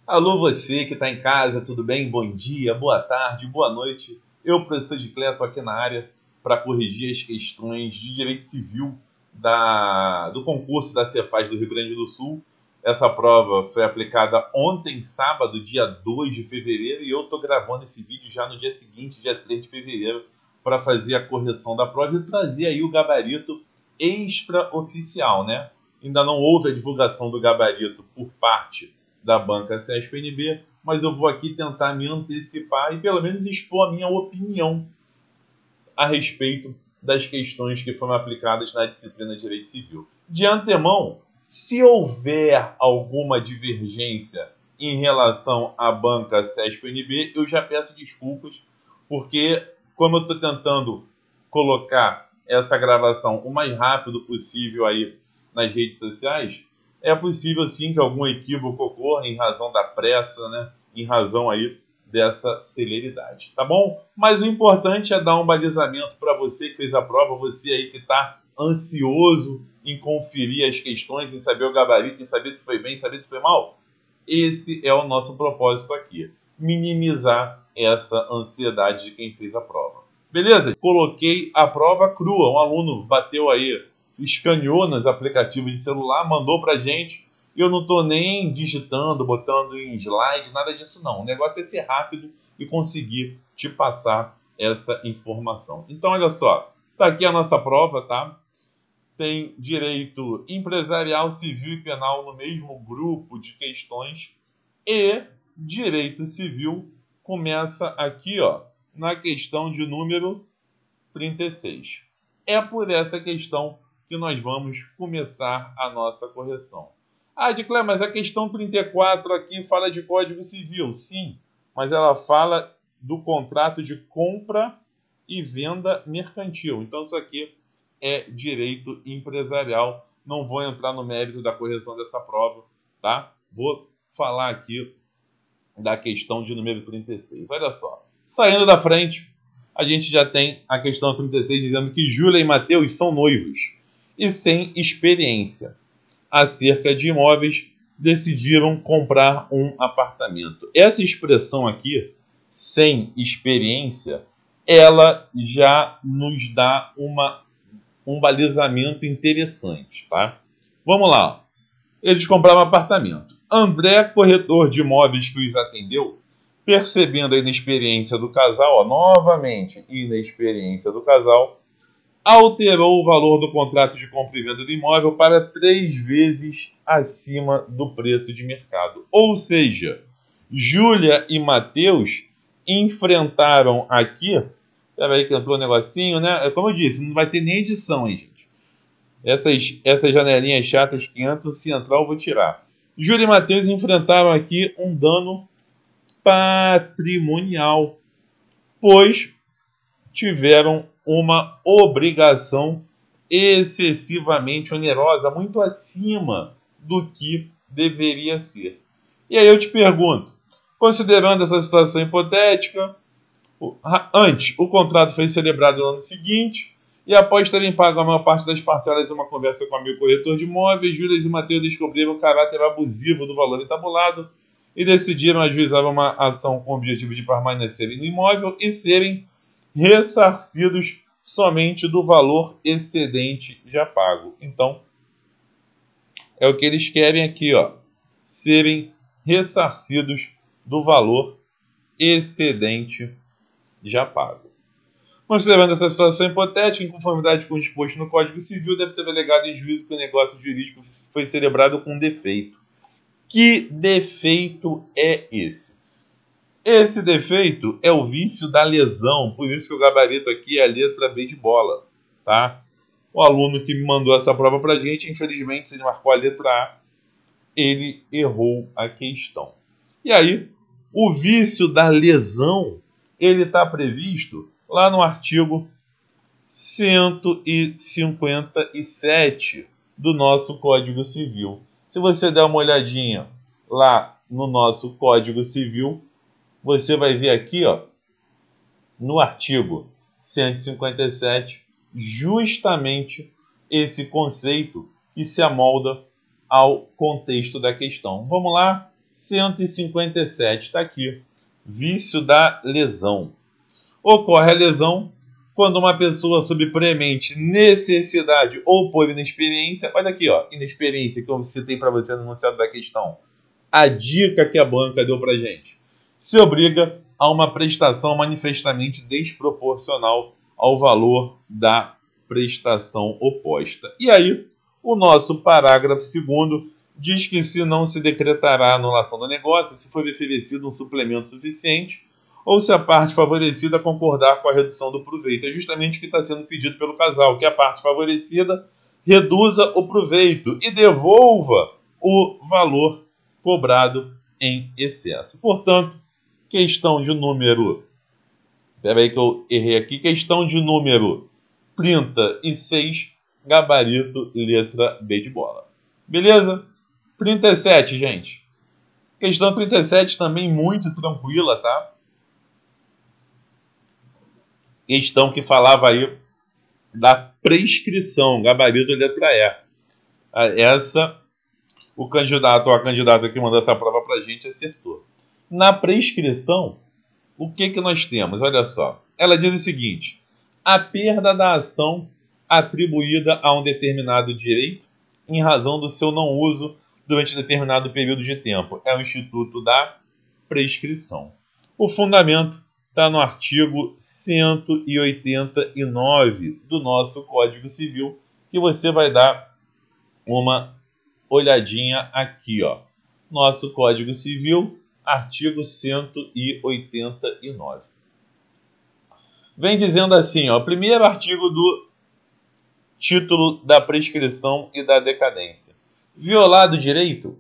Alô, você que está em casa, tudo bem? Bom dia, boa tarde, boa noite. Eu, professor de Clé, estou aqui na área para corrigir as questões de direito civil do concurso da Cefaz do Rio Grande do Sul. Essa prova foi aplicada ontem, sábado, dia 2 de fevereiro, e eu estou gravando esse vídeo já no dia seguinte, dia 3 de fevereiro, para fazer a correção da prova e trazer aí o gabarito extraoficial, né? Ainda não houve a divulgação do gabarito por parte da banca CESP-NB, mas eu vou aqui tentar me antecipar e pelo menos expor a minha opinião a respeito das questões que foram aplicadas na disciplina de Direito Civil. De antemão, se houver alguma divergência em relação à banca CESP-NB, eu já peço desculpas, porque como eu estou tentando colocar essa gravação o mais rápido possível aí nas redes sociais, é possível sim que algum equívoco ocorra em razão da pressa, né? Em razão aí dessa celeridade, tá bom? Mas o importante é dar um balizamento para você que fez a prova, você aí que está ansioso em conferir as questões, em saber o gabarito, em saber se foi bem, saber se foi mal. Esse é o nosso propósito aqui, minimizar essa ansiedade de quem fez a prova. Beleza? Coloquei a prova crua, um aluno bateu aí, escaneou nos aplicativos de celular, mandou pra gente. Eu não tô nem digitando, botando em slide, nada disso não. O negócio é ser rápido e conseguir te passar essa informação. Então, olha só, tá aqui a nossa prova, tá? Tem direito empresarial, civil e penal no mesmo grupo de questões. E direito civil começa aqui, ó, na questão de número 36. É por essa questão que nós vamos começar a nossa correção. Ah, Edcler, mas a questão 34 aqui fala de Código Civil. Sim, mas ela fala do contrato de compra e venda mercantil. Então isso aqui é direito empresarial. Não vou entrar no mérito da correção dessa prova, tá? Vou falar aqui da questão de número 36. Olha só, saindo da frente, a gente já tem a questão 36 dizendo que Júlia e Mateus são noivos e sem experiência acerca de imóveis, decidiram comprar um apartamento. Essa expressão aqui, sem experiência, ela já nos dá um balizamento interessante, tá? Vamos lá. Eles compraram um apartamento. André, corretor de imóveis que os atendeu, percebendo a inexperiência do casal, ó, novamente inexperiência do casal, alterou o valor do contrato de compra e venda do imóvel para 3 vezes acima do preço de mercado. Ou seja, Júlia e Mateus enfrentaram aqui... Espera aí que entrou um negocinho, né? Como eu disse, não vai ter nem edição, hein, gente? Essas janelinhas chatas que entram, se entrar eu vou tirar. Júlia e Mateus enfrentaram aqui um dano patrimonial, pois tiveram uma obrigação excessivamente onerosa, muito acima do que deveria ser. E aí eu te pergunto, considerando essa situação hipotética, antes o contrato foi celebrado no ano seguinte, e após terem pago a maior parte das parcelas em uma conversa com o amigo corretor de imóveis, Júlia e Mateus descobriram o caráter abusivo do valor entabulado e decidiram ajuizar uma ação com o objetivo de permanecerem no imóvel e serem ressarcidos somente do valor excedente já pago. Então, é o que eles querem aqui, ó, serem ressarcidos do valor excedente já pago. Considerando essa situação hipotética, em conformidade com o disposto no Código Civil, deve ser delegado em juízo que o negócio jurídico foi celebrado com defeito. Que defeito é esse? Esse defeito é o vício da lesão, por isso que o gabarito aqui é a letra B de bola, tá? O aluno que me mandou essa prova pra gente, infelizmente, se ele marcou a letra A, ele errou a questão. E aí, o vício da lesão, ele está previsto lá no artigo 157 do nosso Código Civil. Se você der uma olhadinha lá no nosso Código Civil, você vai ver aqui, ó, no artigo 157, justamente esse conceito que se amolda ao contexto da questão. Vamos lá? 157 está aqui. Vício da lesão. Ocorre a lesão quando uma pessoa sob premente necessidade ou por inexperiência, olha aqui, ó, inexperiência que eu citei para você no enunciado da questão, a dica que a banca deu para gente, se obriga a uma prestação manifestamente desproporcional ao valor da prestação oposta. E aí, o nosso parágrafo 2º diz que se não se decretará a anulação do negócio, se for oferecido um suplemento suficiente, ou se a parte favorecida concordar com a redução do proveito. É justamente o que está sendo pedido pelo casal, que a parte favorecida reduza o proveito e devolva o valor cobrado em excesso. Portanto, questão de número... Espera aí que eu errei aqui. Questão de número 36, gabarito, letra B de bola. Beleza? 37, gente. Questão 37 também muito tranquila, tá? Questão que falava aí da prescrição, gabarito letra E. Essa, o candidato ou a candidata que mandou essa prova para a gente acertou. Na prescrição, o que nós temos? Olha só. Ela diz o seguinte: a perda da ação atribuída a um determinado direito em razão do seu não uso durante determinado período de tempo. É o instituto da prescrição. O fundamento está no artigo 189 do nosso Código Civil, que você vai dar uma olhadinha aqui, ó. Nosso Código Civil, artigo 189. Vem dizendo assim, ó, primeiro artigo do título da prescrição e da decadência. Violado o direito,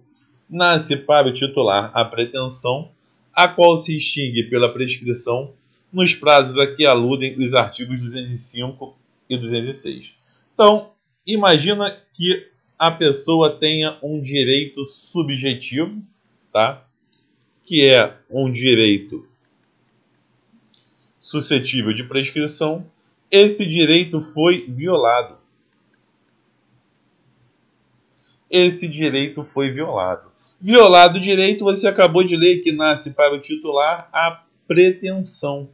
nasce para o titular a pretensão, a qual se extingue pela prescrição nos prazos a que aludem os artigos 205 e 206. Então, imagina que a pessoa tenha um direito subjetivo, tá? Que é um direito suscetível de prescrição. Esse direito foi violado. Esse direito foi violado. Violado o direito, você acabou de ler que nasce para o titular a pretensão.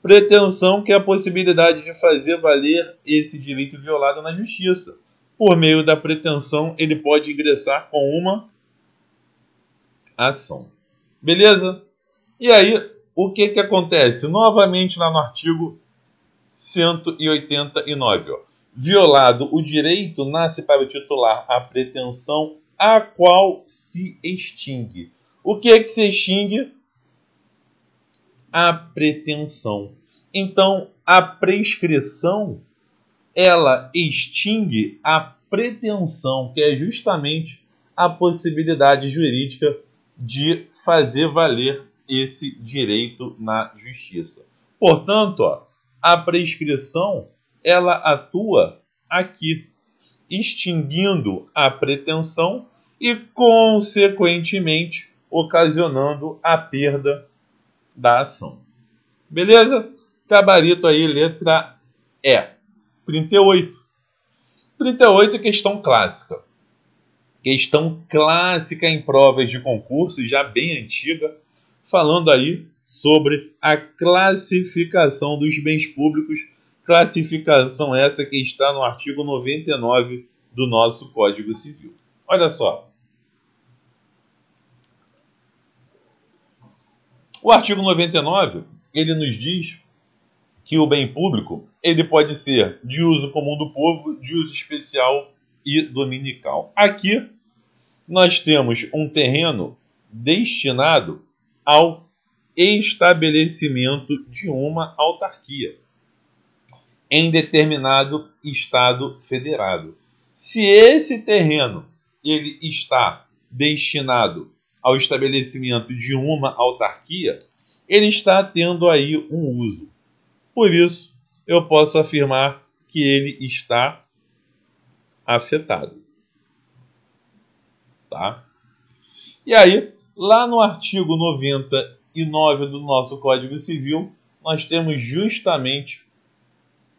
Pretensão que é a possibilidade de fazer valer esse direito violado na justiça. Por meio da pretensão, ele pode ingressar com uma ação. Beleza? E aí, o que acontece? Novamente lá no artigo 189. Ó. Violado o direito, nasce para o titular a pretensão a qual se extingue. O que se extingue? A pretensão. Então, a prescrição, ela extingue a pretensão, que é justamente a possibilidade jurídica de fazer valer esse direito na justiça. Portanto, ó, a prescrição, ela atua aqui, extinguindo a pretensão e, consequentemente, ocasionando a perda da ação. Beleza? Gabarito aí, letra E. 38. 38 é questão clássica. Questão clássica em provas de concurso, já bem antiga, falando aí sobre a classificação dos bens públicos, classificação essa que está no artigo 99 do nosso Código Civil. Olha só. O artigo 99, ele nos diz que o bem público, ele pode ser de uso comum do povo, de uso especial e dominical. Aqui, nós temos um terreno destinado ao estabelecimento de uma autarquia em determinado estado federado. Se esse terreno ele está destinado ao estabelecimento de uma autarquia, ele está tendo aí um uso. Por isso, eu posso afirmar que ele está afetado. Tá? E aí, lá no artigo 99 do nosso Código Civil, nós temos justamente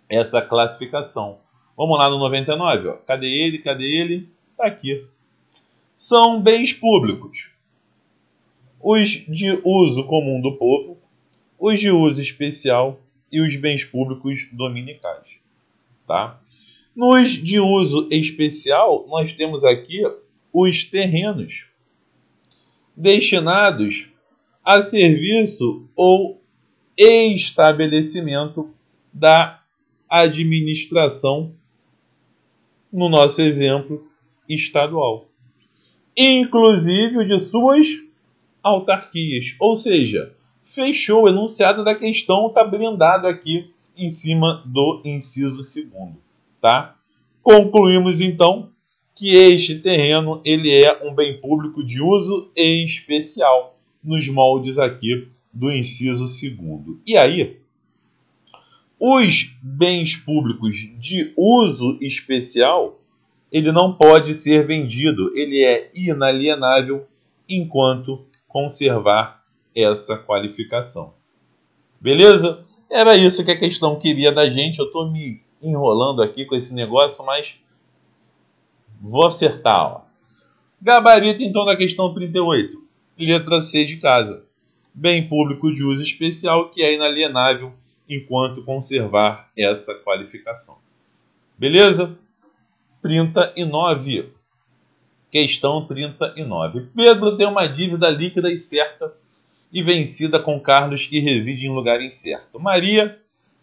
essa classificação. Vamos lá no 99, ó. Cadê ele? Cadê ele? Está aqui. São bens públicos os de uso comum do povo, os de uso especial e os bens públicos dominicais. Tá? Nos de uso especial, nós temos aqui os terrenos destinados a serviço ou estabelecimento da administração, no nosso exemplo, estadual. Inclusive o de suas autarquias. Ou seja, fechou o enunciado da questão, está blindado aqui em cima do inciso 2º. Tá? Concluímos, então, que este terreno ele é um bem público de uso especial, nos moldes aqui do inciso 2º. E aí, os bens públicos de uso especial, ele não pode ser vendido, ele é inalienável enquanto conservar essa qualificação. Beleza? Era isso que a questão queria da gente. Eu estou me enrolando aqui com esse negócio, mas vou acertar. Ó. Gabarito, então, da questão 38. Letra C de casa. Bem público de uso especial que é inalienável enquanto conservar essa qualificação. Beleza? 39. Questão 39. Pedro tem uma dívida líquida e certa e vencida com Carlos, que reside em lugar incerto. Maria,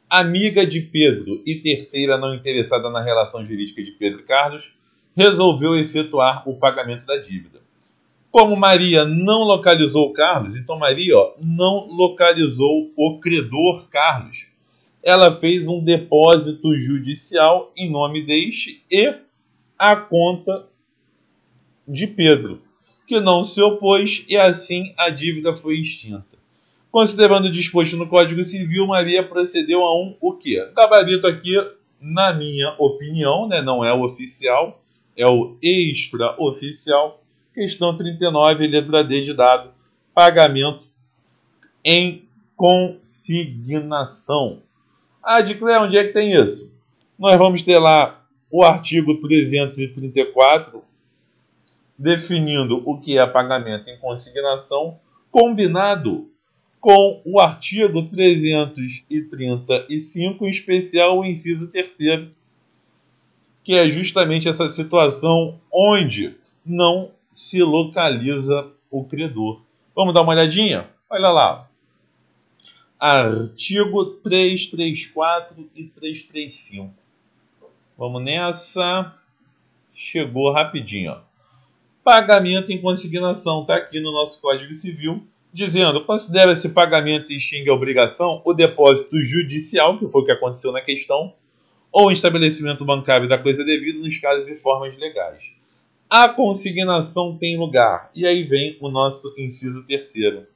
amiga de Pedro e terceira não interessada na relação jurídica de Pedro e Carlos, resolveu efetuar o pagamento da dívida. Como Maria não localizou Carlos, então Maria não localizou o credor Carlos. Ela fez um depósito judicial em nome deste e a conta de Pedro, que não se opôs e assim a dívida foi extinta. Considerando o disposto no Código Civil, Maria procedeu a o quê? Gabarito aqui, na minha opinião, né, não é o oficial, é o extraoficial. Questão 39, letra D de dado, pagamento em consignação. Adclé, onde é que tem isso? Nós vamos ter lá o artigo 334, definindo o que é pagamento em consignação, combinado com o artigo 335, em especial o inciso 3º, que é justamente essa situação onde não se localiza o credor. Vamos dar uma olhadinha? Olha lá. Artigo 334 e 335. Vamos nessa. Chegou rapidinho. Ó. Pagamento em consignação. Está aqui no nosso Código Civil, dizendo: considera-se pagamento e extingue a obrigação o depósito judicial, que foi o que aconteceu na questão, ou estabelecimento bancário da coisa devida nos casos e formas legais. A consignação tem lugar. E aí vem o nosso inciso 3º.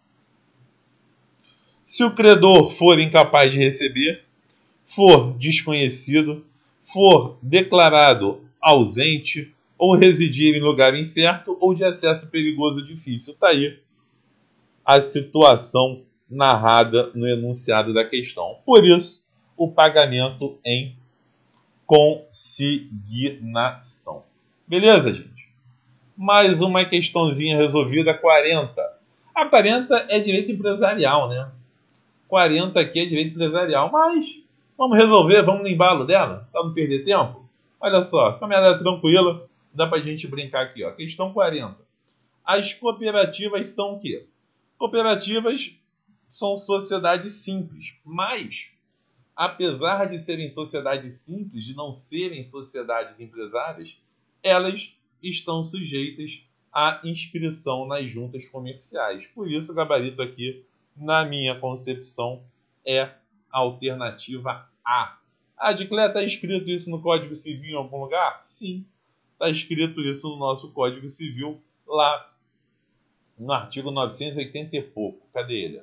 Se o credor for incapaz de receber, for desconhecido, for declarado ausente, ou residir em lugar incerto ou de acesso perigoso ou difícil. Está aí a situação narrada no enunciado da questão. Por isso, o pagamento em consignação. Beleza, gente? Mais uma questãozinha resolvida, 40. A 40 é direito empresarial, né? 40 aqui é direito empresarial, mas vamos resolver, vamos no embalo dela, para não perder tempo. Olha só, como ela é tranquila, dá para a gente brincar aqui. Ó. Questão 40. As cooperativas são o quê? Cooperativas são sociedades simples, mas, apesar de serem sociedades simples, de não serem sociedades empresárias, elas estão sujeitas à inscrição nas juntas comerciais. Por isso, o gabarito aqui, na minha concepção, é a alternativa A. Adclé, está escrito isso no Código Civil em algum lugar? Sim, está escrito isso no nosso Código Civil, lá no artigo 980 e pouco. Cadê ele?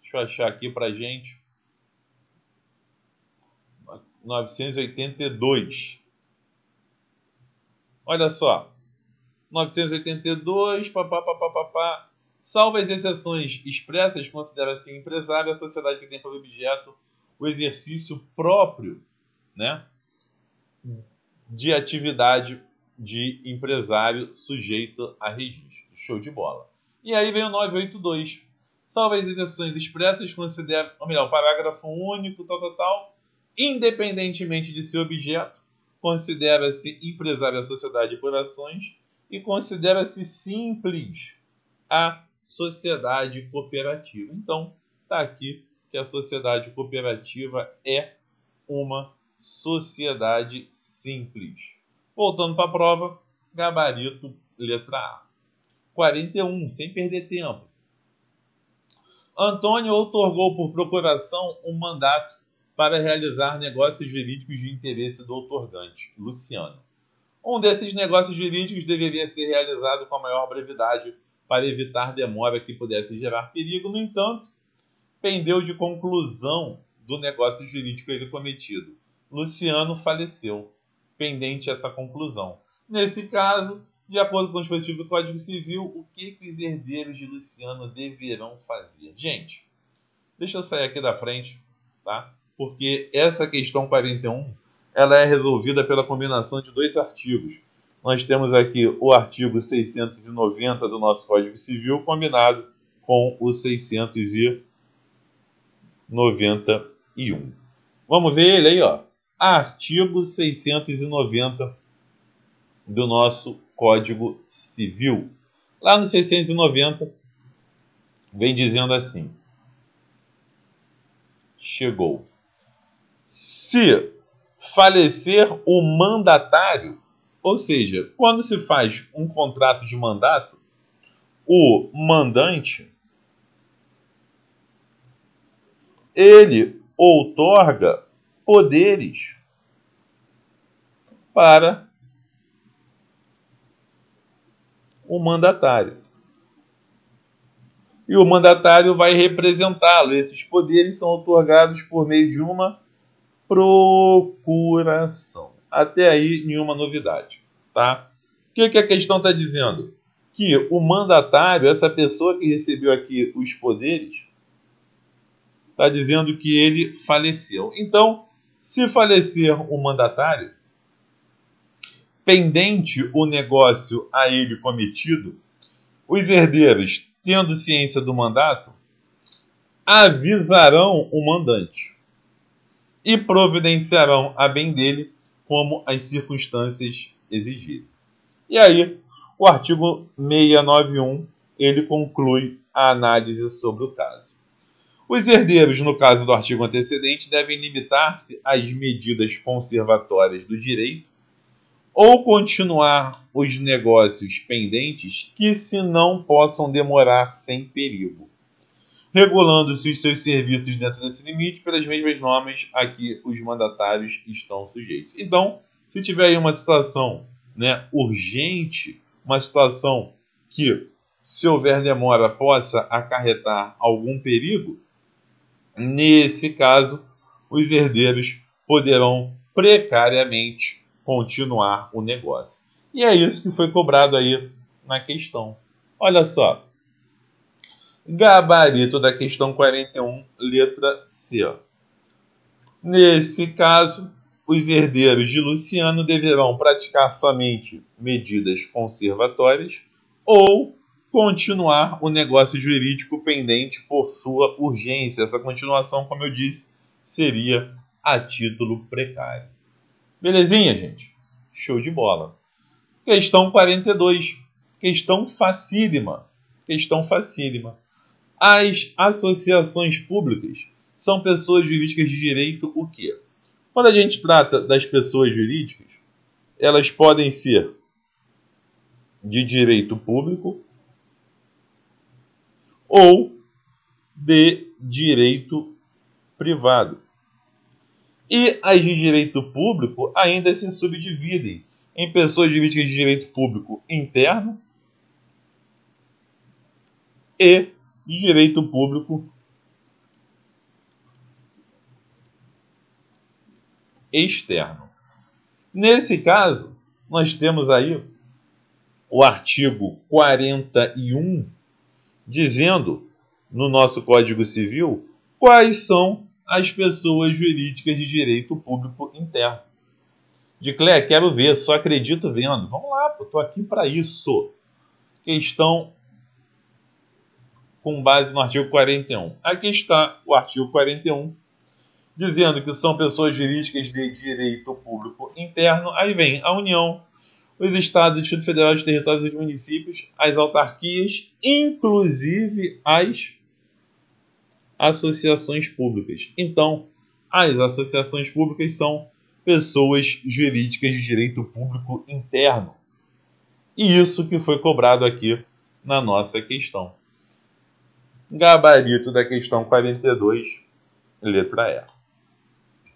Deixa eu achar aqui para a gente. 982. Olha só. 982, papapá. Salvo as exceções expressas, considera-se empresário a sociedade que tem por objeto o exercício próprio, né, de atividade de empresário sujeito a registro. Show de bola. E aí vem o 982. Salvo as exceções expressas, considera, ou melhor, parágrafo único, tal, independentemente de seu objeto, considera-se empresária a sociedade por ações e considera-se simples a sociedade cooperativa. Então, está aqui que a sociedade cooperativa é uma sociedade simples. Voltando para a prova, gabarito, letra A. 41, sem perder tempo. Antônio outorgou por procuração um mandato para realizar negócios jurídicos de interesse do outorgante, Luciano. Um desses negócios jurídicos deveria ser realizado com a maior brevidade para evitar demora que pudesse gerar perigo. No entanto, pendeu de conclusão do negócio jurídico ele cometido. Luciano faleceu, pendente essa conclusão. Nesse caso, de acordo com o dispositivo do Código Civil, o que os herdeiros de Luciano deverão fazer? Gente, deixa eu sair aqui da frente, tá? Porque essa questão 41, ela é resolvida pela combinação de dois artigos. Nós temos aqui o artigo 690 do nosso Código Civil combinado com o 691. Vamos ver ele aí, ó. Artigo 690 do nosso Código Civil. Lá no 690, vem dizendo assim. Chegou. Se falecer o mandatário, ou seja, quando se faz um contrato de mandato, o mandante, ele outorga poderes para o mandatário. E o mandatário vai representá-lo. Esses poderes são outorgados por meio de uma procuração. Até aí, nenhuma novidade, tá? O que a questão está dizendo? Que o mandatário, essa pessoa que recebeu aqui os poderes, está dizendo que ele faleceu. Então, se falecer o mandatário, pendente o negócio a ele cometido, os herdeiros, tendo ciência do mandato, avisarão o mandante e providenciarão a bem dele como as circunstâncias exigirem. E aí, o artigo 691, ele conclui a análise sobre o caso. Os herdeiros, no caso do artigo antecedente, devem limitar-se às medidas conservatórias do direito ou continuar os negócios pendentes que se não possam demorar sem perigo, regulando-se os seus serviços dentro desse limite pelas mesmas normas a que os mandatários estão sujeitos. Então, se tiver aí uma situação, né, urgente, uma situação que, se houver demora, possa acarretar algum perigo, nesse caso, os herdeiros poderão precariamente continuar o negócio. E é isso que foi cobrado aí na questão. Olha só. Gabarito da questão 41, letra C. Nesse caso, os herdeiros de Luciano deverão praticar somente medidas conservatórias ou continuar o negócio jurídico pendente por sua urgência. Essa continuação, como eu disse, seria a título precário. Belezinha, gente? Show de bola. Questão 42. Questão facílima. Questão facílima. As associações públicas são pessoas jurídicas de direito o quê? Quando a gente trata das pessoas jurídicas, elas podem ser de direito público ou de direito privado. E as de direito público ainda se subdividem em pessoas jurídicas de direito público interno e de direito público externo. Nesse caso, nós temos aí o artigo 41 dizendo, no nosso Código Civil, quais são as pessoas jurídicas de direito público interno. Diclé, quero ver, só acredito vendo. Vamos lá, estou aqui para isso. Questão com base no artigo 41. Aqui está o artigo 41, dizendo que são pessoas jurídicas de direito público interno. Aí vem a União, os estados, o Distrito Federal, os territórios e os municípios, as autarquias, inclusive as associações públicas. Então, as associações públicas são pessoas jurídicas de direito público interno. E isso que foi cobrado aqui na nossa questão. Gabarito da questão 42, letra E.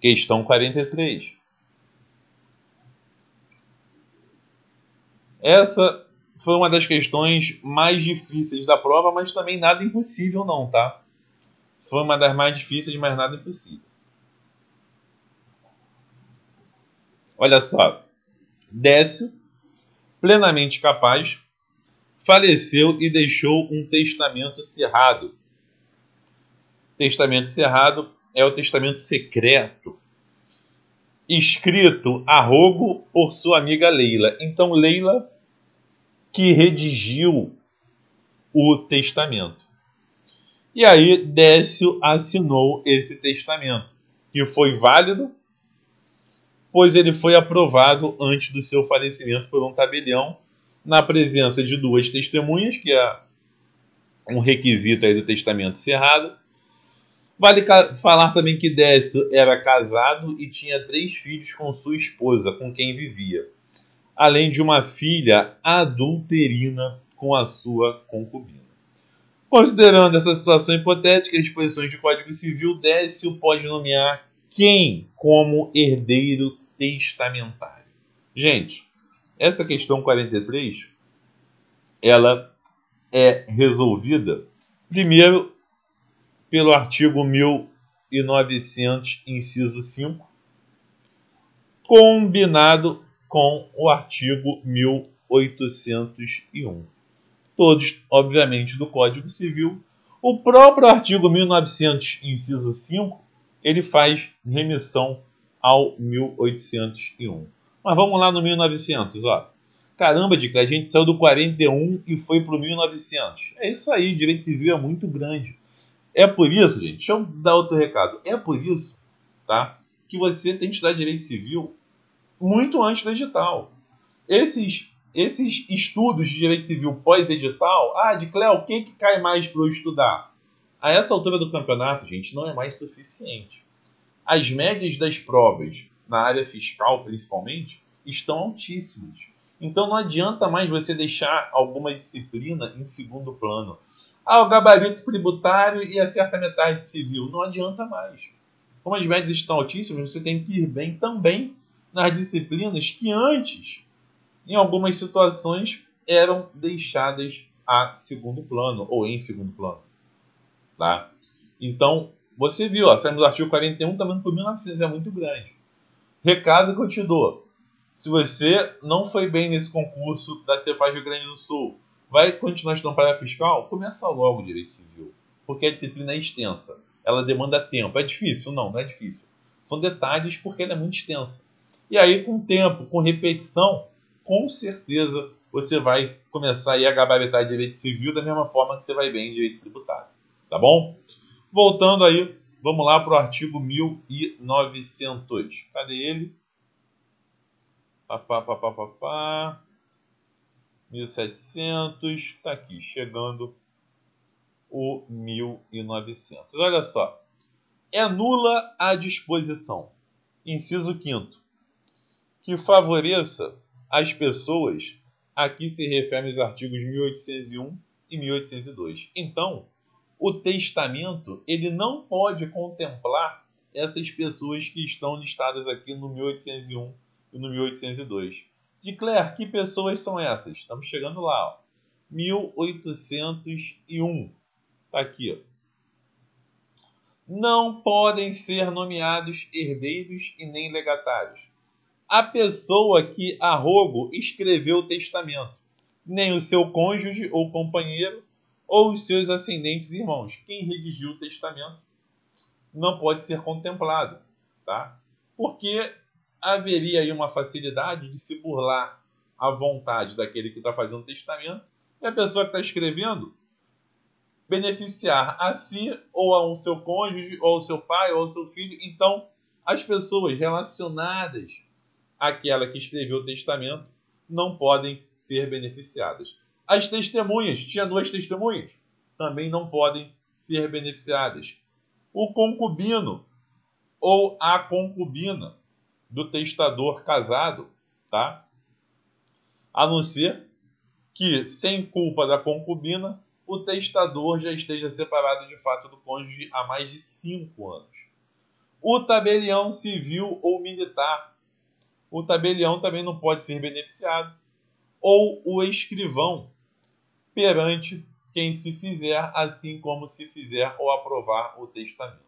Questão 43. Essa foi uma das questões mais difíceis da prova, mas também nada impossível não, tá? Foi uma das mais difíceis, mas nada impossível. Olha só. Décio, plenamente capaz, faleceu e deixou um testamento cerrado. Testamento cerrado é o testamento secreto, escrito a rogo por sua amiga Leila. Então, Leila que redigiu o testamento. E aí, Décio assinou esse testamento, que foi válido, pois ele foi aprovado antes do seu falecimento por um tabelião, na presença de duas testemunhas, que é um requisito aí do testamento cerrado. Vale falar também que Décio era casado e tinha 3 filhos com sua esposa, com quem vivia, além de uma filha adulterina com a sua concubina. Considerando essa situação hipotética e as disposições do Código Civil, Décio pode nomear quem como herdeiro testamentário. Gente, essa questão 43, ela é resolvida, primeiro, pelo artigo 1900, inciso 5, combinado com o artigo 1801. Todos, obviamente, do Código Civil. O próprio artigo 1900, inciso 5, ele faz remissão ao 1801. Mas vamos lá no 1900, ó. Caramba, Dica, a gente saiu do 41 e foi para o 1900. É isso aí, direito civil é muito grande. É por isso, gente, deixa eu dar outro recado. É por isso, tá, que você tem que estudar direito civil muito antes do edital. Esses estudos de direito civil pós-edital, de Cléo, o que cai mais para eu estudar? A essa altura do campeonato, gente, não é mais suficiente. As médias das provas, na área fiscal principalmente, estão altíssimas. Então não adianta mais você deixar alguma disciplina em segundo plano. O gabarito tributário e acerta metade civil. Não adianta mais. Como as médias estão altíssimas, você tem que ir bem também nas disciplinas que antes, em algumas situações, eram deixadas a segundo plano ou em segundo plano. Tá? Então, você viu, saímos do artigo 41, também por 1900, é muito grande. Recado que eu te dou. Se você não foi bem nesse concurso da Cefaz Rio Grande do Sul, vai continuar estudando para a fiscal? Começa logo o direito civil, porque a disciplina é extensa. Ela demanda tempo. É difícil? Não, não é difícil. São detalhes porque ela é muito extensa. E aí, com tempo, com repetição, com certeza você vai começar a gabaritar direito civil da mesma forma que você vai bem em direito tributário. Tá bom? Voltando aí, vamos lá para o artigo 1900. Cadê ele? 1700. Está aqui, chegando o 1900. Olha só. É nula a disposição, inciso 5º, que favoreça as pessoas a que se referem os artigos 1801 e 1802. Então, o testamento ele não pode contemplar essas pessoas que estão listadas aqui no 1801 e no 1802. De Claire, que pessoas são essas? Estamos chegando lá. Ó. 1801. Está aqui. Ó. Não podem ser nomeados herdeiros e nem legatários a pessoa que a rogo escreveu o testamento, nem o seu cônjuge ou companheiro ou os seus ascendentes e irmãos. Quem redigiu o testamento não pode ser contemplado, tá? Porque haveria aí uma facilidade de se burlar a vontade daquele que está fazendo o testamento e a pessoa que está escrevendo beneficiar a si, ou ao seu cônjuge, ou ao seu pai, ou ao seu filho. Então, as pessoas relacionadas àquela que escreveu o testamento não podem ser beneficiadas. As testemunhas, tinha 2 testemunhas, também não podem ser beneficiadas. O concubino ou a concubina do testador casado, tá? A não ser que, sem culpa da concubina, o testador já esteja separado de fato do cônjuge há mais de 5 anos. O tabelião civil ou militar. O tabelião também não pode ser beneficiado. Ou o escrivão, perante quem se fizer, assim como se fizer ou aprovar o testamento.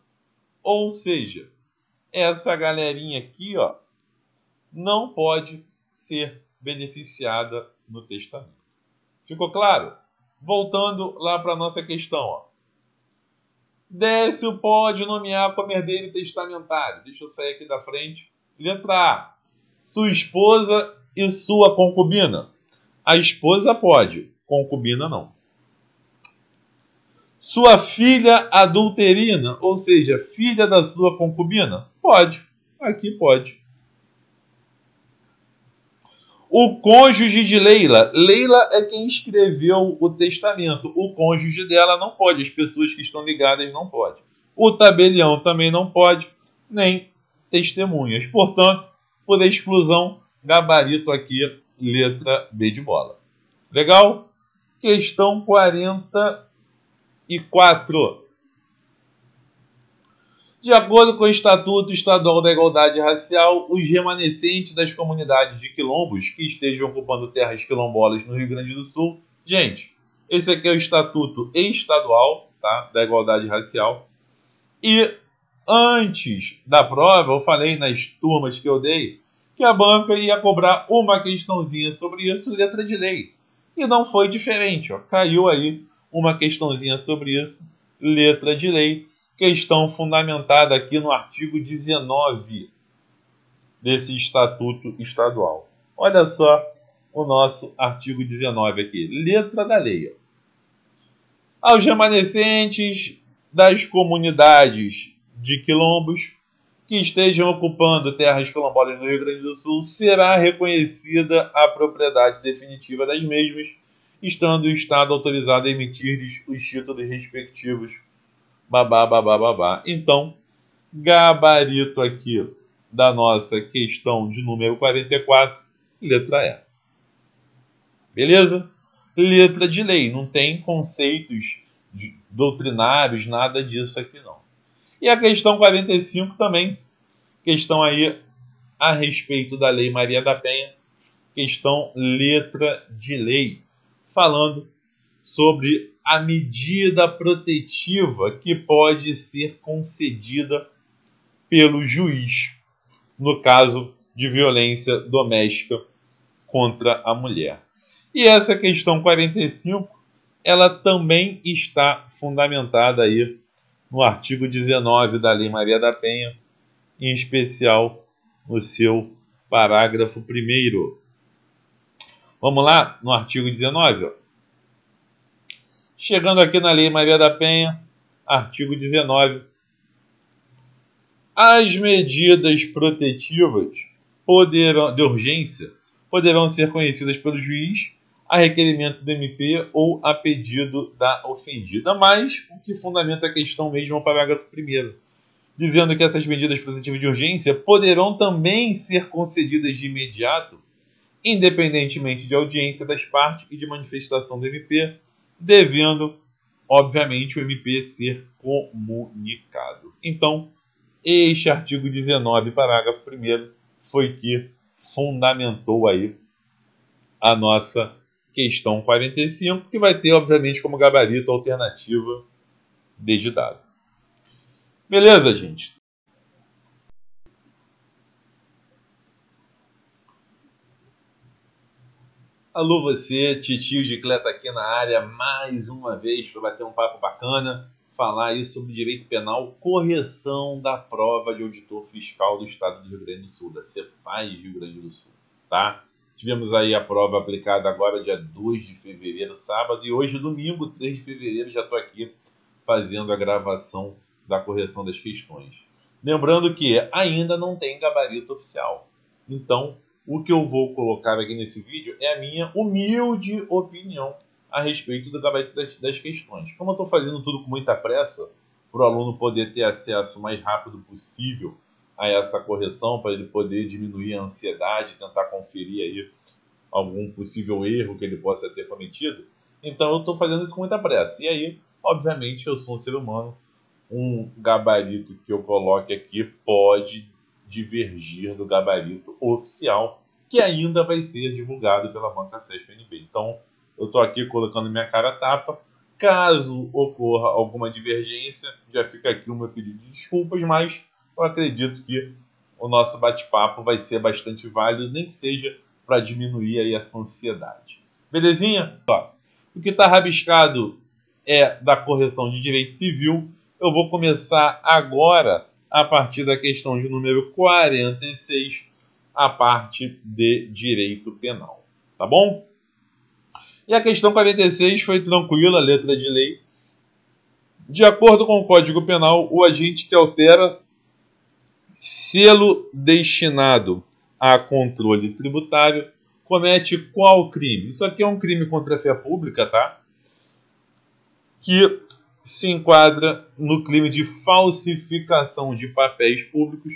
Ou seja, essa galerinha aqui, ó, não pode ser beneficiada no testamento. Ficou claro? Voltando lá para a nossa questão, ó. Décio pode nomear como herdeiro testamentário. Deixa eu sair aqui da frente. Letra A. Sua esposa e sua concubina. A esposa pode, concubina não. Sua filha adulterina, ou seja, filha da sua concubina? Pode. Aqui pode. O cônjuge de Leila. Leila é quem escreveu o testamento. O cônjuge dela não pode. As pessoas que estão ligadas não podem. O tabelião também não pode, nem testemunhas. Portanto, por exclusão, gabarito aqui, letra B de bola. Legal? Questão 44. De acordo com o Estatuto Estadual da Igualdade Racial, os remanescentes das comunidades de quilombos que estejam ocupando terras quilombolas no Rio Grande do Sul. Gente, esse aqui é o Estatuto Estadual, tá, da Igualdade Racial. E antes da prova, eu falei nas turmas que eu dei que a banca ia cobrar uma questãozinha sobre isso, letra de lei. E não foi diferente, ó. Caiu aí uma questãozinha sobre isso, letra de lei. Questão fundamentada aqui no artigo 19 desse Estatuto Estadual. Olha só o nosso artigo 19 aqui. Letra da lei. Aos remanescentes das comunidades de quilombos que estejam ocupando terras quilombolas no Rio Grande do Sul, será reconhecida a propriedade definitiva das mesmas, estando o Estado autorizado a emitir-lhes os títulos respectivos. Babá, babá, babá. Então, gabarito aqui da nossa questão de número 44, letra E. Beleza? Letra de lei. Não tem conceitos doutrinários, nada disso aqui não. E a questão 45 também. Questão aí a respeito da Lei Maria da Penha. Questão letra de lei. Falando sobre a medida protetiva que pode ser concedida pelo juiz no caso de violência doméstica contra a mulher. E essa questão 45, ela também está fundamentada aí no artigo 19 da Lei Maria da Penha, em especial no seu parágrafo 1º. Vamos lá no artigo 19, ó. Chegando aqui na Lei Maria da Penha, artigo 19. As medidas protetivas de urgência poderão ser conhecidas pelo juiz a requerimento do MP ou a pedido da ofendida. Mas o que fundamenta a questão mesmo é o parágrafo 1º, dizendo que essas medidas protetivas de urgência poderão também ser concedidas de imediato, independentemente de audiência das partes e de manifestação do MP, devendo, obviamente, o MP ser comunicado. Então, este artigo 19, parágrafo 1º, foi que fundamentou aí a nossa questão 45, que vai ter, obviamente, como gabarito a alternativa D de dado. Beleza, gente? Alô você, titio de Cleta aqui na área, mais uma vez para bater um papo bacana, falar aí sobre direito penal, correção da prova de auditor fiscal do Estado do Rio Grande do Sul, da Cefaz Rio Grande do Sul, tá? Tivemos aí a prova aplicada agora dia 2 de fevereiro, sábado, e hoje, domingo, 3 de fevereiro, já estou aqui fazendo a gravação da correção das questões. Lembrando que ainda não tem gabarito oficial. Então, o que eu vou colocar aqui nesse vídeo é a minha humilde opinião a respeito do gabarito das questões. Como eu estou fazendo tudo com muita pressa, para o aluno poder ter acesso o mais rápido possível a essa correção, para ele poder diminuir a ansiedade, tentar conferir aí algum possível erro que ele possa ter cometido. Então eu estou fazendo isso com muita pressa. E aí, obviamente, eu sou um ser humano, um gabarito que eu coloque aqui pode divergir do gabarito oficial, que ainda vai ser divulgado pela banca CESP-NB. Então, eu estou aqui colocando minha cara a tapa. Caso ocorra alguma divergência, já fica aqui o meu pedido de desculpas, mas eu acredito que o nosso bate-papo vai ser bastante válido, nem que seja para diminuir aí essa ansiedade. Belezinha? Ó, o que está rabiscado é da correção de direito civil. Eu vou começar agora, a partir da questão de número 46, a parte de direito penal. Tá bom? E a questão 46 foi tranquila, letra de lei. De acordo com o Código Penal, o agente que altera selo destinado a controle tributário comete qual crime? Isso aqui é um crime contra a fé pública, tá? Que se enquadra no crime de falsificação de papéis públicos.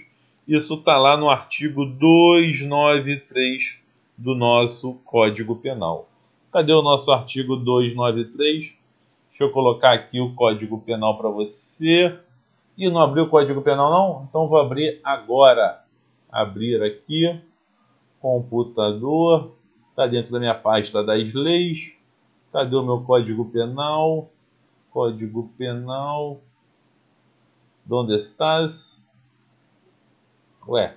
Isso está lá no artigo 293 do nosso Código Penal. Cadê o nosso artigo 293? Deixa eu colocar aqui o Código Penal para você. E não abriu o Código Penal não? Então vou abrir agora. Abrir aqui. Computador. Está dentro da minha pasta das leis. Cadê o meu Código Penal? Código Penal. Onde estás? Ué,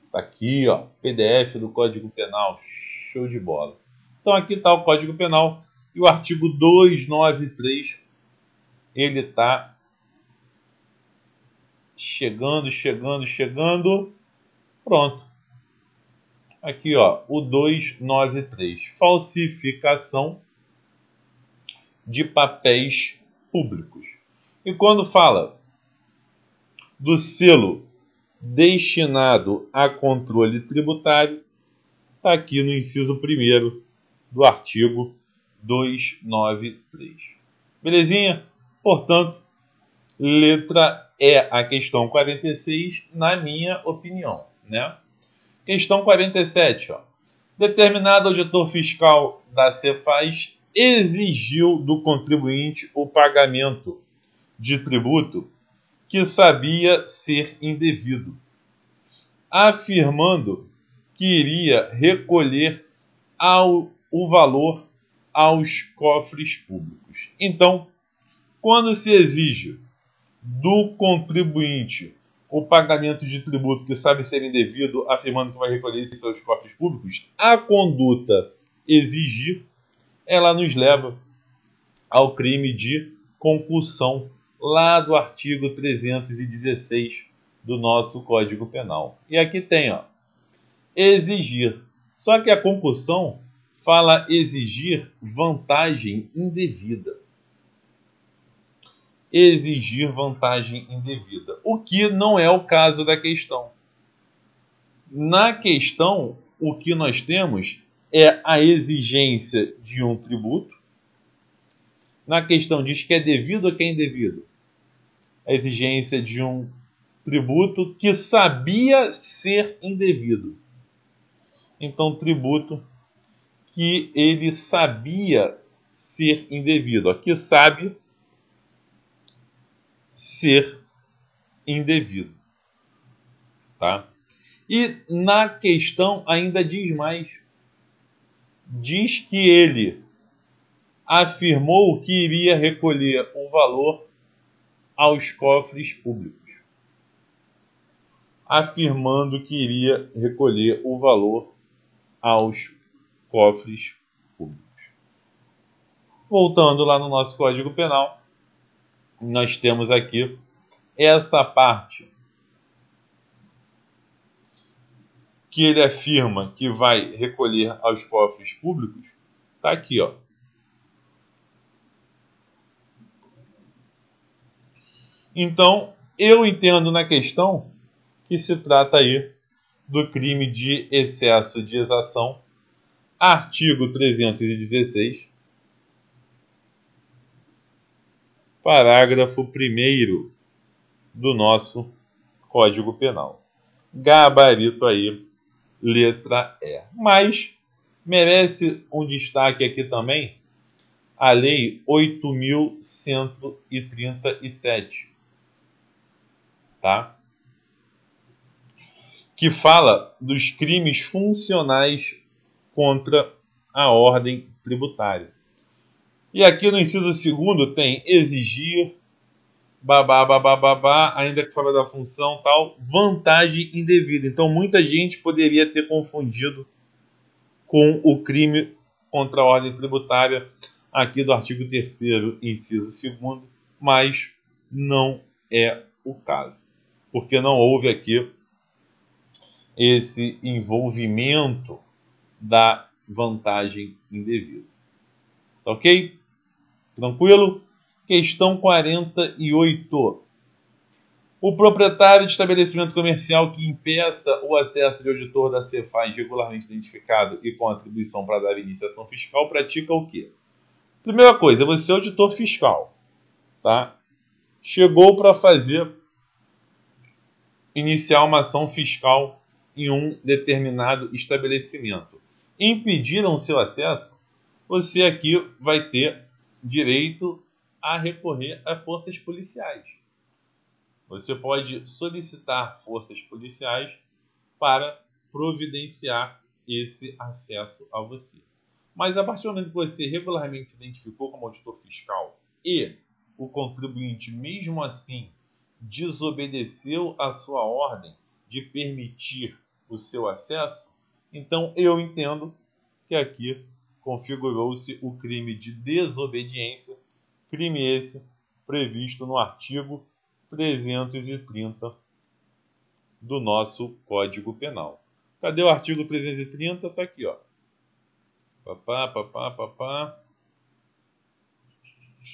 tá aqui, ó. PDF do Código Penal. Show de bola. Então aqui está o Código Penal. E o artigo 293, ele está chegando. Pronto. Aqui, ó, o 293. Falsificação de papéis públicos. E quando fala do selo destinado a controle tributário, está aqui no inciso 1º do artigo 293. Belezinha? Portanto, letra E, a questão 46, na minha opinião, né? Questão 47, ó. Determinado auditor fiscal da Cefaz exigiu do contribuinte o pagamento de tributo que sabia ser indevido, afirmando que iria recolher o valor aos cofres públicos. Então, quando se exige do contribuinte o pagamento de tributo que sabe ser indevido, afirmando que vai recolher isso em seus cofres públicos, a conduta exigir, ela nos leva ao crime de concussão, lá do artigo 316 do nosso Código Penal. E aqui tem, ó, exigir. Só que a concussão fala exigir vantagem indevida. Exigir vantagem indevida, o que não é o caso da questão. Na questão, o que nós temos é a exigência de um tributo. Na questão diz que é devido ou que é indevido? A exigência de um tributo que sabia ser indevido. Então, tributo que ele sabia ser indevido. Aqui sabe ser indevido, tá? E na questão ainda diz mais. Diz que ele afirmou que iria recolher o valor aos cofres públicos. Afirmando que iria recolher o valor aos cofres públicos. Voltando lá no nosso Código Penal, nós temos aqui essa parte que ele afirma que vai recolher aos cofres públicos, está aqui, ó. Então, eu entendo na questão que se trata aí do crime de excesso de exação, artigo 316, parágrafo 1º do nosso Código Penal. Gabarito aí, letra E. Mas merece um destaque aqui também a Lei 8.137, tá? Que fala dos crimes funcionais contra a ordem tributária. E aqui no inciso 2º tem exigir, babá, ainda que fora da função, tal, vantagem indevida. Então, muita gente poderia ter confundido com o crime contra a ordem tributária aqui do artigo 3º, inciso 2º, mas não é o caso, porque não houve aqui esse envolvimento da vantagem indevida. Ok? Tranquilo? Questão 48. O proprietário de estabelecimento comercial que impeça o acesso de auditor da Cefaz regularmente identificado e com atribuição para dar iniciação fiscal pratica o quê? Primeira coisa, você é auditor fiscal, tá? Chegou para iniciar uma ação fiscal em um determinado estabelecimento. Impediram seu acesso, você aqui vai ter direito a recorrer a forças policiais. Você pode solicitar forças policiais para providenciar esse acesso a você. Mas a partir do momento que você regularmente se identificou como auditor fiscal e o contribuinte, mesmo assim, desobedeceu a sua ordem de permitir o seu acesso, então eu entendo que aqui configurou-se o crime de desobediência, crime esse previsto no artigo 330 do nosso Código Penal. Cadê o artigo 330? Está aqui, ó.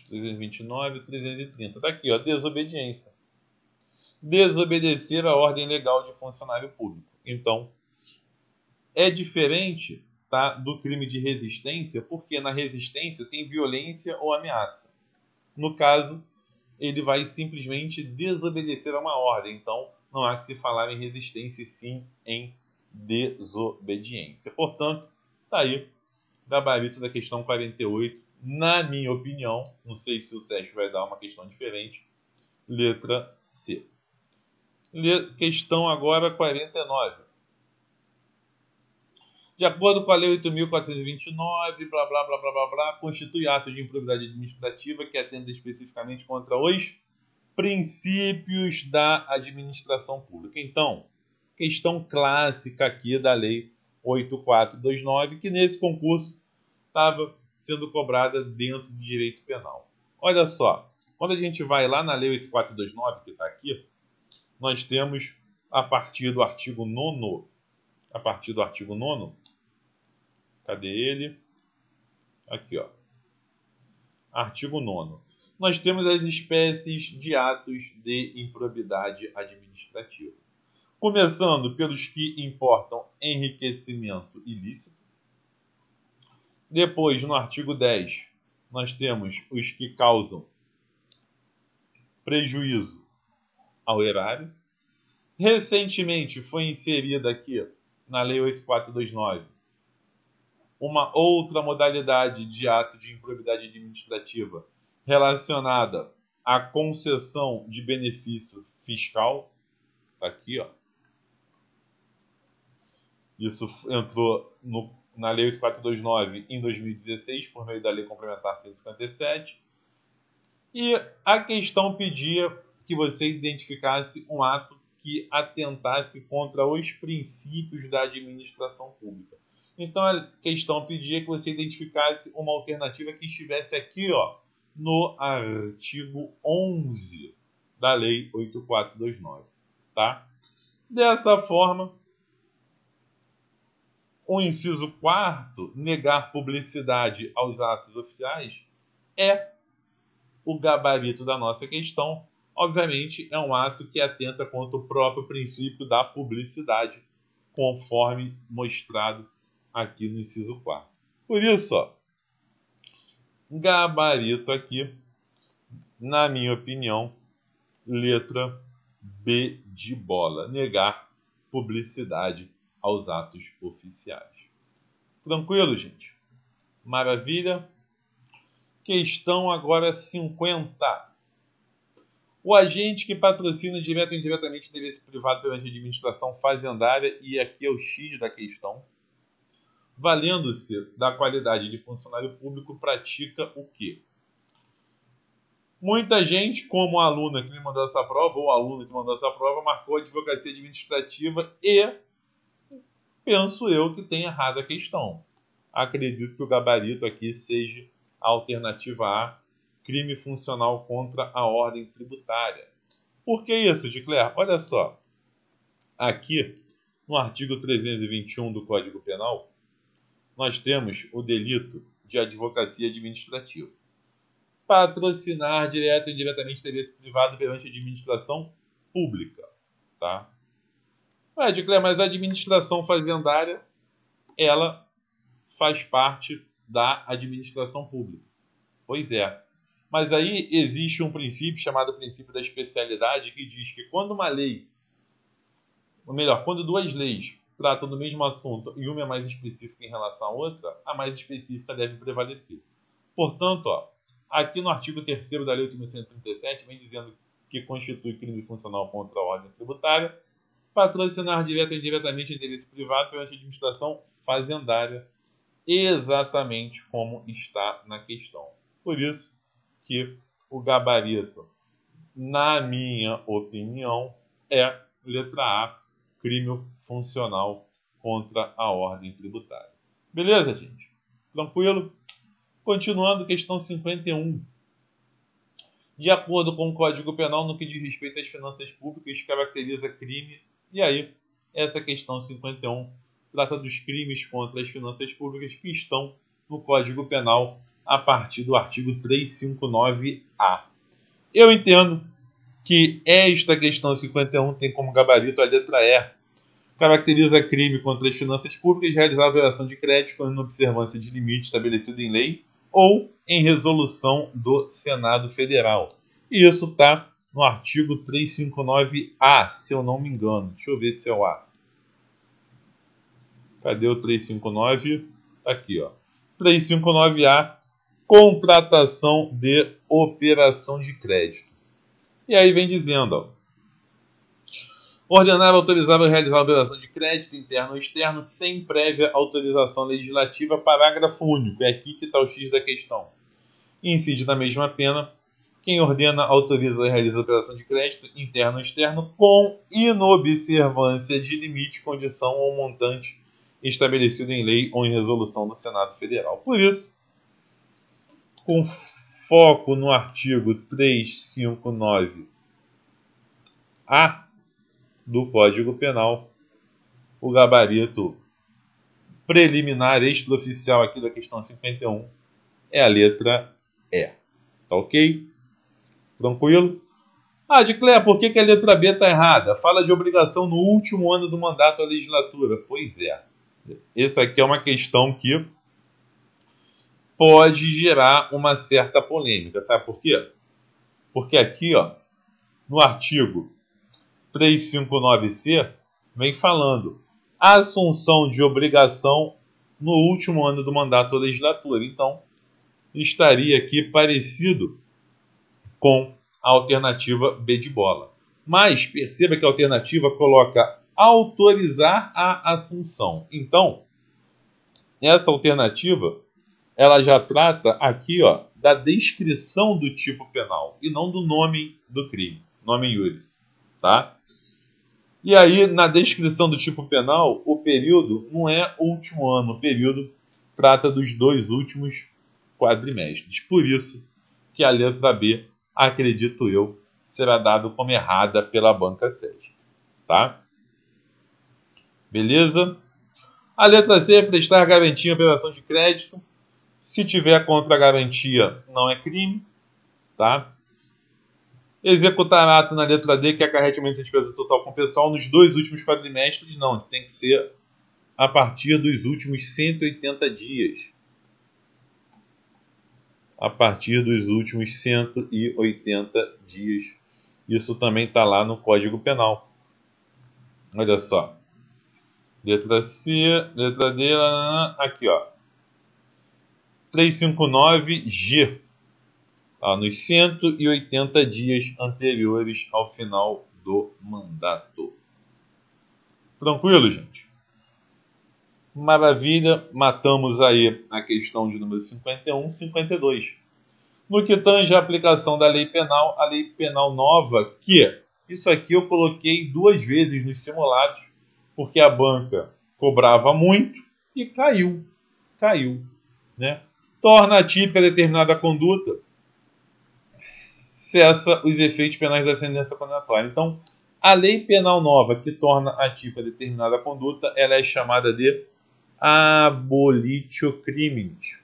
329, 330. Está aqui, ó. Desobediência. Desobedecer a ordem legal de funcionário público. Então, é diferente, tá, do crime de resistência, porque na resistência tem violência ou ameaça. No caso, ele vai simplesmente desobedecer a uma ordem. Então, não há que se falar em resistência, e sim em desobediência. Portanto, está aí, gabarito da questão 48. Na minha opinião, não sei se o Sérgio vai dar uma questão diferente, letra C. Questão agora 49. De acordo com a Lei 8.429, blá, blá, blá, blá, blá, blá, constitui atos de improbidade administrativa que atendem especificamente contra os princípios da administração pública. Então, questão clássica aqui da Lei 8.429, que nesse concurso estava sendo cobrada dentro de direito penal. Olha só, quando a gente vai lá na Lei 8.429, que está aqui, nós temos a partir do artigo 9º, cadê ele? Aqui, ó. Artigo 9º. Nós temos as espécies de atos de improbidade administrativa. Começando pelos que importam enriquecimento ilícito. Depois, no artigo 10, nós temos os que causam prejuízo ao erário. Recentemente foi inserida aqui, na Lei 8.429, uma outra modalidade de ato de improbidade administrativa relacionada à concessão de benefício fiscal. Está aqui, ó. Isso entrou na Lei 8.429 em 2016, por meio da Lei Complementar 157. E a questão pedia que você identificasse um ato que atentasse contra os princípios da administração pública. Então, a questão pedia que você identificasse uma alternativa que estivesse aqui, ó, no artigo 11 da Lei 8.429, tá? Dessa forma, O inciso 4º, negar publicidade aos atos oficiais, é o gabarito da nossa questão. Obviamente, é um ato que atenta contra o próprio princípio da publicidade, conforme mostrado aqui no inciso 4º. Por isso, ó, gabarito aqui, na minha opinião, letra B de bola, negar publicidade aos atos oficiais. Tranquilo, gente? Maravilha? Questão agora 50. O agente que patrocina direto ou indiretamente interesse privado perante a administração fazendária, e aqui é o X da questão, valendo-se da qualidade de funcionário público, pratica o quê? Muita gente, como a aluna que me mandou essa prova, ou aluno que mandou essa prova, marcou advocacia administrativa e penso eu que tem errado a questão. Acredito que o gabarito aqui seja a alternativa A, crime funcional contra a ordem tributária. Por que isso, Dicler? Olha só. Aqui, no artigo 321 do Código Penal, nós temos o delito de advocacia administrativa. Patrocinar direto e indiretamente interesse privado perante a administração pública. Tá? Dicler, mas a administração fazendária, ela faz parte da administração pública. Pois é. Mas aí existe um princípio chamado princípio da especialidade que diz que quando uma lei, ou melhor, quando duas leis tratam do mesmo assunto e uma é mais específica em relação à outra, a mais específica deve prevalecer. Portanto, ó, aqui no artigo 3º da Lei 8.137 vem dizendo que constitui crime funcional contra a ordem tributária patrocinar direto ou indiretamente interesse privado perante a administração fazendária, exatamente como está na questão. Por isso que o gabarito, na minha opinião, é letra A, crime funcional contra a ordem tributária. Beleza, gente? Tranquilo? Continuando, questão 51. De acordo com o Código Penal, no que diz respeito às finanças públicas, caracteriza crime. E aí, essa questão 51 trata dos crimes contra as finanças públicas que estão no Código Penal a partir do artigo 359-A. Eu entendo que esta questão 51 tem como gabarito a letra E. Caracteriza crime contra as finanças públicas realizar a operação de crédito com inobservância de limite estabelecido em lei ou em resolução do Senado Federal. E isso está no artigo 359-A, se eu não me engano. Deixa eu ver se é o A. Cadê o 359? Aqui, ó. 359-A, contratação de operação de crédito. E aí vem dizendo, ó, ordenar, autorizar ou realizar a operação de crédito interno ou externo sem prévia autorização legislativa, parágrafo único. É aqui que está o X da questão. Incide na mesma pena quem ordena, autoriza ou realiza a operação de crédito interno ou externo com inobservância de limite, condição ou montante estabelecido em lei ou em resolução do Senado Federal. Por isso, com foco no artigo 359-A do Código Penal, o gabarito preliminar extraoficial aqui da questão 51 é a letra E. Tá ok? Tranquilo? Dicler, por que a letra B está errada? Fala de obrigação no último ano do mandato da legislatura. Pois é. Essa aqui é uma questão que pode gerar uma certa polêmica. Sabe por quê? Porque aqui, ó, no artigo 359-C, vem falando a assunção de obrigação no último ano do mandato da legislatura. Então, estaria aqui parecido com a alternativa B de bola. Mas perceba que a alternativa coloca autorizar a assunção. Então, essa alternativa, ela já trata aqui, ó, da descrição do tipo penal e não do nome do crime, nome iuris, tá? E aí, na descrição do tipo penal, o período não é o último ano, o período trata dos 2 últimos quadrimestres. Por isso que a letra B, acredito eu, será dado como errada pela banca SESC, tá? Beleza? A letra C é prestar garantia em operação de crédito. Se tiver contra a garantia, não é crime. Tá? Executar ato na letra D, que acarrete aumento de despesa total com o pessoal nos 2 últimos quadrimestres, não. Tem que ser a partir dos últimos 180 dias. A partir dos últimos 180 dias. Isso também está lá no Código Penal. Olha só. Letra C, letra D, aqui ó. 359G. Nos 180 dias anteriores ao final do mandato. Tranquilo, gente? Maravilha, matamos aí a questão de número 51, 52. No que tange a aplicação da lei penal, a lei penal nova, que isso aqui eu coloquei 2 vezes nos simulados, porque a banca cobrava muito e caiu, né? Torna atípica determinada conduta, cessa os efeitos penais da sentença condenatória. Então, a lei penal nova que torna atípica determinada conduta, ela é chamada de abolitio crimes.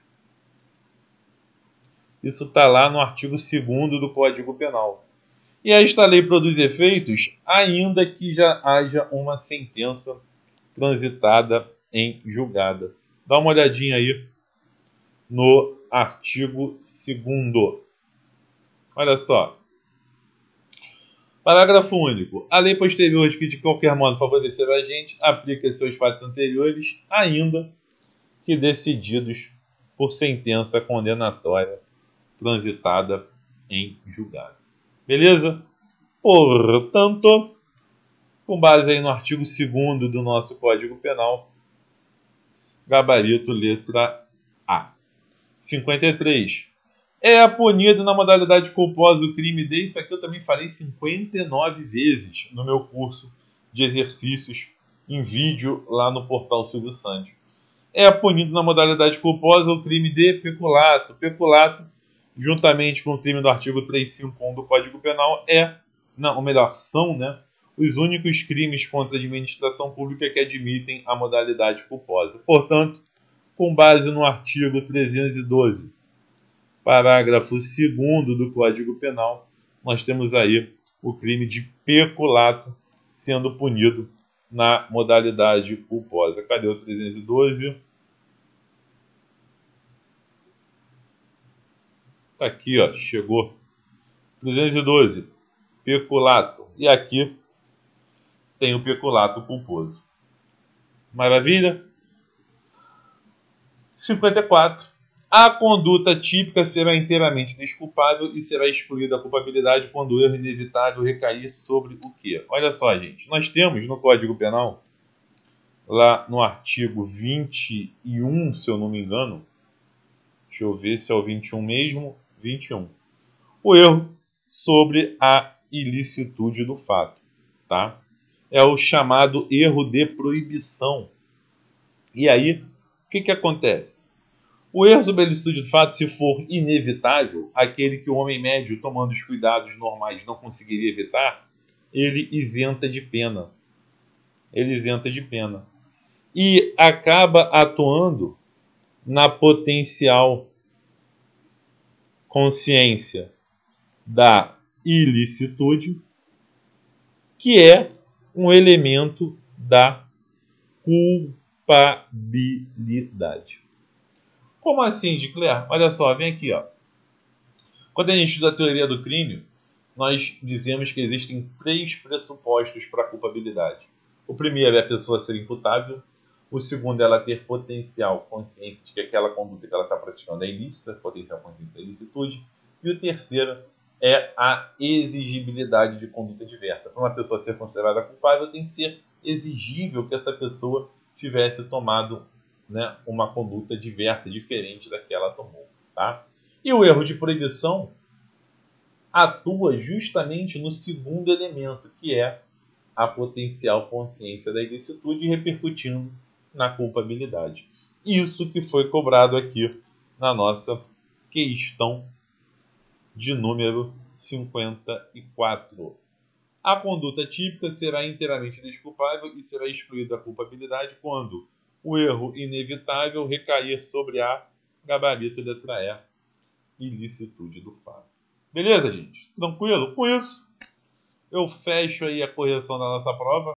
Isso está lá no artigo 2º do Código Penal. E esta lei produz efeitos ainda que já haja uma sentença transitada em julgada. Dá uma olhadinha aí no artigo 2º. Olha só. Parágrafo único. A lei posterior de que de qualquer modo favorecer o agente aplica seus fatos anteriores, ainda que decididos por sentença condenatória transitada em julgado. Beleza? Portanto, com base aí no artigo 2º do nosso Código Penal, gabarito letra A. 53. É punido na modalidade culposa o crime de... Isso aqui eu também falei 59 vezes no meu curso de exercícios em vídeo lá no portal Silvio Santos. É punido na modalidade culposa o crime de peculato. Peculato, juntamente com o crime do artigo 351 do Código Penal, são, né, os únicos crimes contra a administração pública que admitem a modalidade culposa. Portanto, com base no artigo 312, parágrafo 2º do Código Penal, nós temos aí o crime de peculato sendo punido na modalidade culposa. Cadê o 312? Está aqui, ó, chegou. 312, peculato. E aqui tem o peculato culposo. Maravilha? 54. A conduta típica será inteiramente desculpável e será excluída a culpabilidade quando o erro inevitável recair sobre o quê? Olha só, gente. Nós temos no Código Penal, lá no artigo 21, se eu não me engano, deixa eu ver se é o 21 mesmo, 21. O erro sobre a ilicitude do fato, tá? É o chamado erro de proibição. E aí, o que acontece? O erro sobre a ilicitude do fato, se for inevitável, aquele que o homem médio, tomando os cuidados normais, não conseguiria evitar, ele isenta de pena. E acaba atuando na potencial consciência da ilicitude, que é um elemento da culpabilidade. Como assim, Dicler? Olha só, vem aqui, ó. Quando a gente estuda a teoria do crime, nós dizemos que existem 3 pressupostos para a culpabilidade. O primeiro é a pessoa ser imputável. O segundo é ela ter potencial consciência de que aquela conduta que ela está praticando é ilícita, potencial consciência da ilicitude. E o terceiro é a exigibilidade de conduta diversa. Para uma pessoa ser considerada culpável, tem que ser exigível que essa pessoa tivesse tomado, né, uma conduta diversa, diferente da que ela tomou. Tá? E o erro de proibição atua justamente no segundo elemento, que é a potencial consciência da ilicitude, repercutindo na culpabilidade. Isso que foi cobrado aqui na nossa questão de número 54. A conduta típica será inteiramente desculpável e será excluída a culpabilidade quando o erro inevitável recair sobre a gabarito letra E, ilicitude do fato. Beleza, gente? Tranquilo? Com isso, eu fecho aí a correção da nossa prova.